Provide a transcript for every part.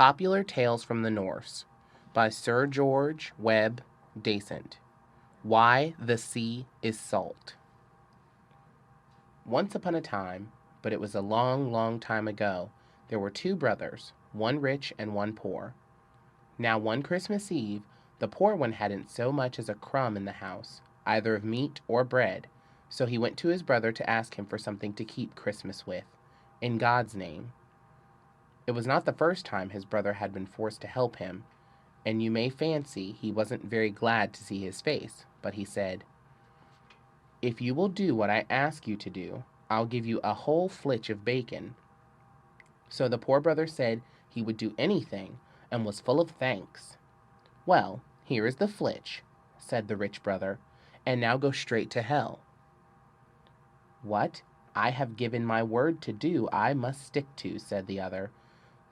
Popular Tales from the Norse by Sir George Webb Dasent. Why the Sea is Salt. Once upon a time, but it was a long, long time ago, there were two brothers, one rich and one poor. Now one Christmas Eve, the poor one hadn't so much as a crumb in the house, either of meat or bread, so he went to his brother to ask him for something to keep Christmas with, in God's name. It was not the first time his brother had been forced to help him, and you may fancy he wasn't very glad to see his face, but he said, "If you will do what I ask you to do, I'll give you a whole flitch of bacon." So the poor brother said he would do anything, and was full of thanks. "Well, here is the flitch," said the rich brother, "and now go straight to hell." "What I have given my word to do, I must stick to," said the other.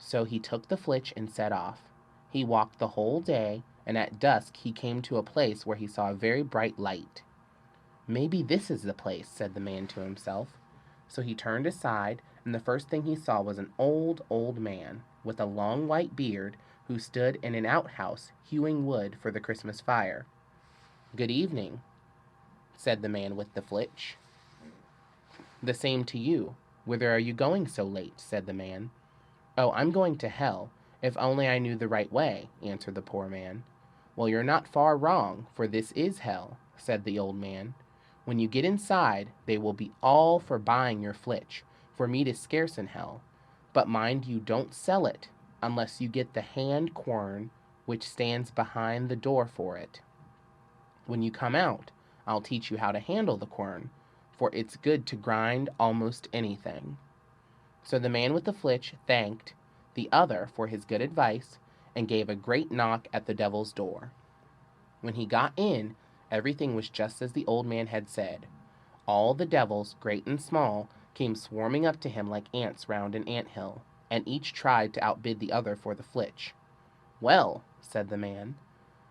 So he took the flitch and set off. He walked the whole day, and at dusk he came to a place where he saw a very bright light. "Maybe this is the place," said the man to himself. So he turned aside, and the first thing he saw was an old, old man, with a long white beard, who stood in an outhouse hewing wood for the Christmas fire. "Good evening," said the man with the flitch. "The same to you. Whither are you going so late?" said the man. "Oh, I'm going to hell, if only I knew the right way," answered the poor man. "Well, you're not far wrong, for this is hell," said the old man. "When you get inside, they will be all for buying your flitch, for meat is scarce in hell. But mind you don't sell it, unless you get the hand quern which stands behind the door for it. When you come out, I'll teach you how to handle the quern, for it's good to grind almost anything." So the man with the flitch thanked the other for his good advice, and gave a great knock at the devil's door. When he got in, everything was just as the old man had said. All the devils, great and small, came swarming up to him like ants round an ant-hill, and each tried to outbid the other for the flitch. "Well," said the man,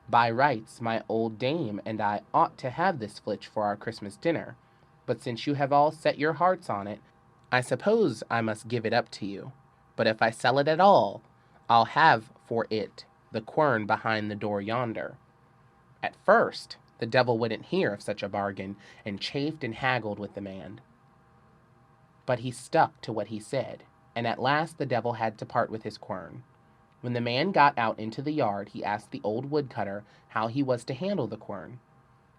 "by rights my old dame and I ought to have this flitch for our Christmas dinner, but since you have all set your hearts on it, I suppose I must give it up to you. But if I sell it at all, I'll have for it the quern behind the door yonder." At first the devil wouldn't hear of such a bargain, and chafed and haggled with the man. But he stuck to what he said, and at last the devil had to part with his quern. When the man got out into the yard, he asked the old woodcutter how he was to handle the quern,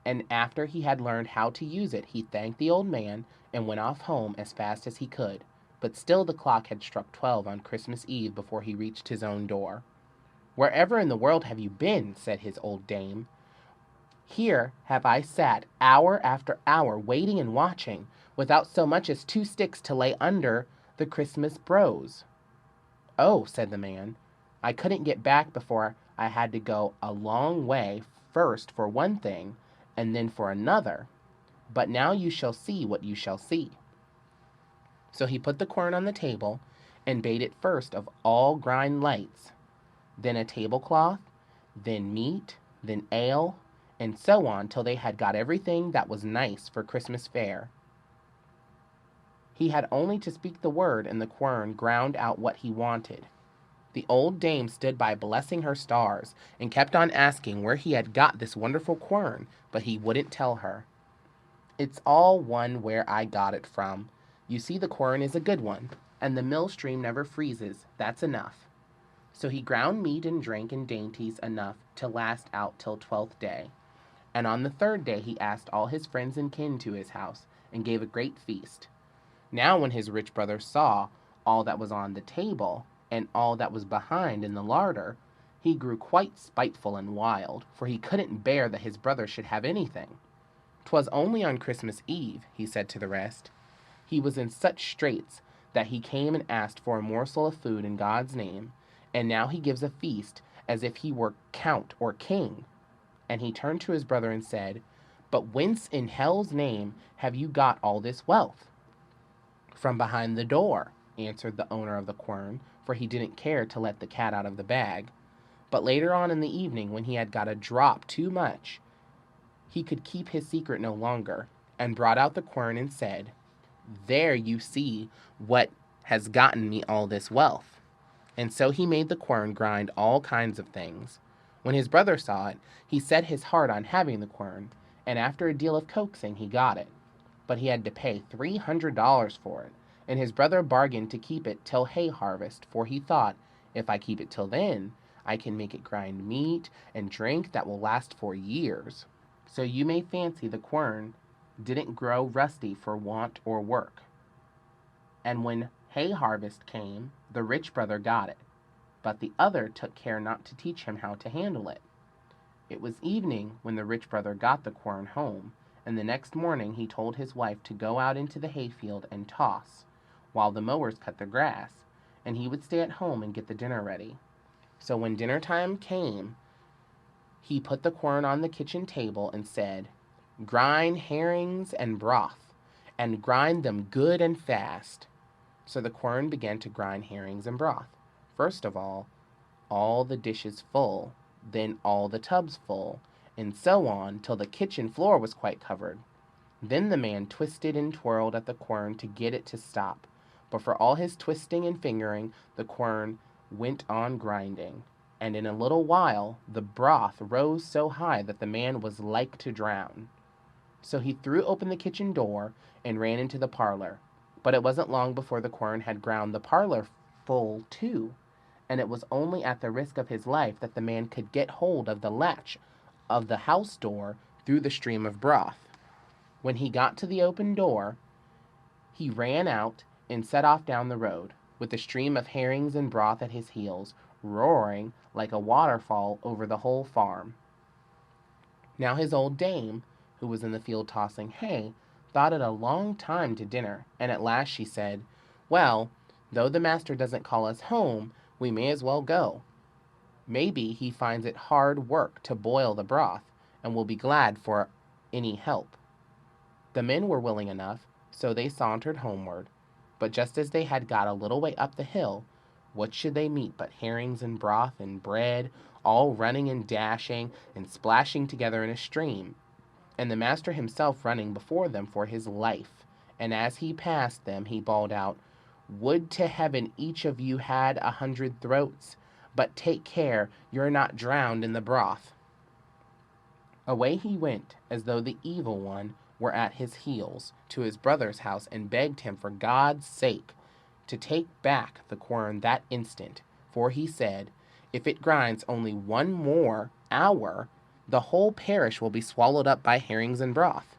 and after he had learned how to use it, he thanked the old man and went off home as fast as he could. But still the clock had struck 12 on Christmas Eve before he reached his own door. "Wherever in the world have you been?" said his old dame. "Here have I sat hour after hour waiting and watching, without so much as 2 sticks to lay under the Christmas brose." "Oh," said the man, "I couldn't get back before I had to go a long way, first for one thing, and then for another. But now you shall see what you shall see." So he put the quern on the table, and bade it first of all grind lights, then a tablecloth, then meat, then ale, and so on till they had got everything that was nice for Christmas fare. He had only to speak the word, and the quern ground out what he wanted. The old dame stood by blessing her stars, and kept on asking where he had got this wonderful quern, but he wouldn't tell her. "It's all one where I got it from. You see the quern is a good one, and the mill stream never freezes, that's enough." So he ground meat and drink and dainties enough to last out till 12th day. And on the 3rd day he asked all his friends and kin to his house, and gave a great feast. Now when his rich brother saw all that was on the table, and all that was behind in the larder, he grew quite spiteful and wild, for he couldn't bear that his brother should have anything. "'Twas only on Christmas Eve," he said to the rest. "He was in such straits that he came and asked for a morsel of food in God's name, and now he gives a feast as if he were count or king." And he turned to his brother and said, "But whence in hell's name have you got all this wealth?" "From behind the door," answered the owner of the quern, for he didn't care to let the cat out of the bag. But later on in the evening, when he had got a drop too much, he could keep his secret no longer, and brought out the quern and said, "There you see what has gotten me all this wealth." And so he made the quern grind all kinds of things. When his brother saw it, he set his heart on having the quern, and after a deal of coaxing he got it. But he had to pay $300 for it, and his brother bargained to keep it till hay harvest, for he thought, if I keep it till then, I can make it grind meat and drink that will last for years. So you may fancy the quern didn't grow rusty for want or work. And when hay harvest came, the rich brother got it, but the other took care not to teach him how to handle it. It was evening when the rich brother got the quern home, and the next morning he told his wife to go out into the hayfield and toss, while the mowers cut the grass, and he would stay at home and get the dinner ready. So when dinner time came, he put the quern on the kitchen table and said, "Grind herrings and broth, and grind them good and fast." So the quern began to grind herrings and broth. First of all the dishes full, then all the tubs full, and so on till the kitchen floor was quite covered. Then the man twisted and twirled at the quern to get it to stop, but for all his twisting and fingering, the quern went on grinding, and in a little while the broth rose so high that the man was like to drown. So he threw open the kitchen door and ran into the parlor, but it wasn't long before the quern had ground the parlor full too, and it was only at the risk of his life that the man could get hold of the latch of the house door through the stream of broth. When he got to the open door, he ran out and set off down the road, with the stream of herrings and broth at his heels, roaring like a waterfall over the whole farm. Now his old dame, who was in the field tossing hay, thought it a long time to dinner, and at last she said, "Well, though the master doesn't call us home, we may as well go. Maybe he finds it hard work to boil the broth, and will be glad for any help." The men were willing enough, so they sauntered homeward, but just as they had got a little way up the hill, what should they meet but herrings and broth and bread, all running and dashing and splashing together in a stream, and the master himself running before them for his life, and as he passed them he bawled out, "Would to heaven each of you had 100 throats, but take care you're not drowned in the broth." Away he went, as though the evil one were at his heels, to his brother's house, and begged him for God's sake to take back the quern that instant, for he said, "If it grinds only one more hour, the whole parish will be swallowed up by herrings and broth."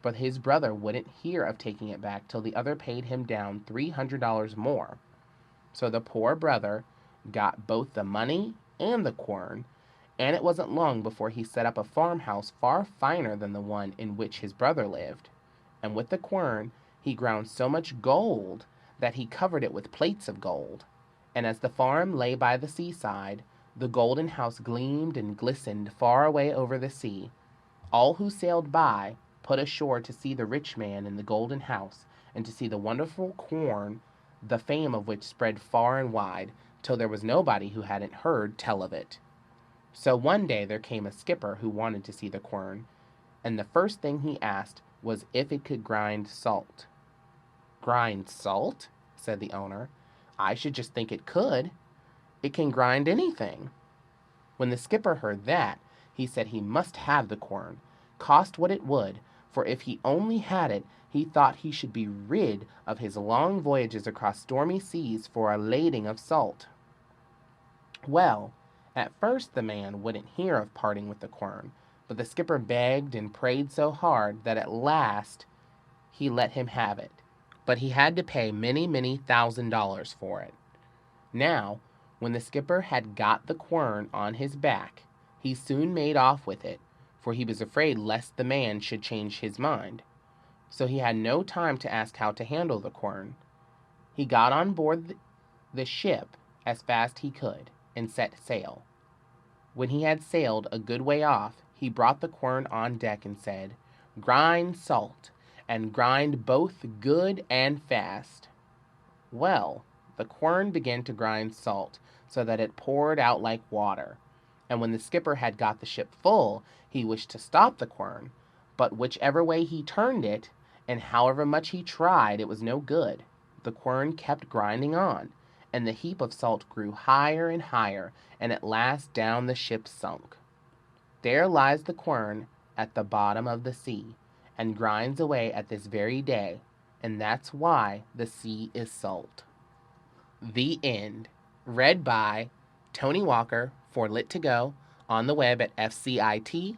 But his brother wouldn't hear of taking it back till the other paid him down $300 more. So the poor brother got both the money and the quern, and it wasn't long before he set up a farmhouse far finer than the one in which his brother lived. And with the quern he ground so much gold that he covered it with plates of gold. And as the farm lay by the seaside, the golden house gleamed and glistened far away over the sea. All who sailed by put ashore to see the rich man in the golden house, and to see the wonderful quern, the fame of which spread far and wide, till there was nobody who hadn't heard tell of it. So one day there came a skipper who wanted to see the quern, and the first thing he asked was if it could grind salt. "Grind salt?" said the owner. "I should just think it could. It can grind anything." When the skipper heard that, he said he must have the quern, cost what it would, for if he only had it, he thought he should be rid of his long voyages across stormy seas for a lading of salt. Well, at first the man wouldn't hear of parting with the quern, but the skipper begged and prayed so hard that at last he let him have it. But he had to pay many, many $1,000s for it. Now, when the skipper had got the quern on his back, he soon made off with it, for he was afraid lest the man should change his mind. So he had no time to ask how to handle the quern. He got on board the ship as fast he could, and set sail. When he had sailed a good way off, he brought the quern on deck and said, "Grind salt, and grind both good and fast." Well, the quern began to grind salt, so that it poured out like water. And when the skipper had got the ship full, he wished to stop the quern, but whichever way he turned it, and however much he tried, it was no good. The quern kept grinding on, and the heap of salt grew higher and higher, and at last down the ship sunk. There lies the quern at the bottom of the sea, and grinds away at this very day, and that's why the sea is salt. The end. Read by Tony Walker for Lit to Go on the web at fcit.usf.edu.